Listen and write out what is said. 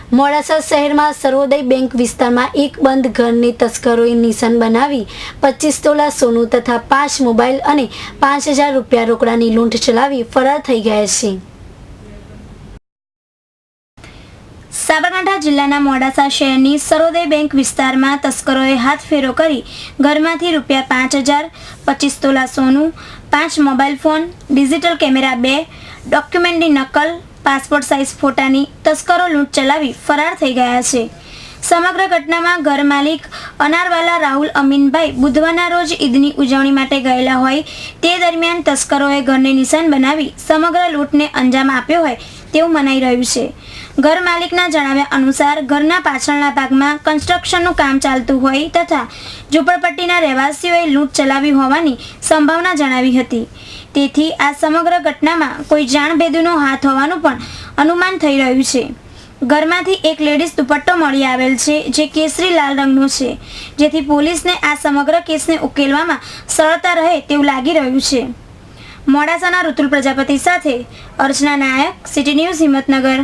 મોડાસા શહેરમાં સર્વોદય બેંક વિસ્તારમાં એક બંધ ઘરની તસ્કરોએ નિશાન બનાવી 25 તોલા સોનું તથા 5 મોબાઈલ અને 5000 રૂપિયા રોકડાની લૂંટ ચલાવી ફરાર થઈ ગયા છે। સાબરકાંઠા જિલ્લાના મોડાસા શહેરની સર્વોદય બેંક વિસ્તારમાં તસ્કરોએ હાથફેરો કરી ઘરમાંથી રૂપિયા 5000, 25 તોલા સોનું, 5 મોબાઈલ ફોન, ડિજિટલ કેમેરા 2, ડોક્યુમેન્ટની નકલ, પાસપોર્ટ સાઇઝ ફોટાની તસ્કરો લૂંટ ચલાવી ફરાર થઈ ગયા છે। સમગ્ર ઘટનામાં ઘર માલિક અનારવાલા રાહુલ અમીનભાઈ બુધવારના રોજ ઈદની ઉજવણી માટે ગયેલા હોય તે દરમિયાન તસ્કરોએ ઘરને નિશાન બનાવી સમગ્ર લૂંટને અંજામ આપ્યો હોય તેવું મનાઈ રહ્યું છે। ઘર માલિકના જણાવ્યા અનુસાર ઘરના પાછળના ભાગમાં કન્સ્ટ્રક્શનનું કામ ચાલતું હોય તથા ઝૂંપડપટ્ટીના રહેવાસીઓએ લૂંટ ચલાવી હોવાની સંભાવના જણાવી હતી। તેથી આ સમગ્ર ઘટનામાં કોઈ જાણભેદુનો હાથ હોવાનું પણ અનુમાન થઈ રહ્યું છે। ઘરમાંથી એક લેડીઝ દુપટ્ટો મળી આવેલ છે જે કેસરી લાલ રંગનો છે, જેથી પોલીસને આ સમગ્ર કેસને ઉકેલવામાં સરળતા રહે તેવું લાગી રહ્યું છે। મોડાસાના ઋતુલ પ્રજાપતિ સાથે અર્ચના નાયક, સિટી ન્યૂઝ હિંમતનગર।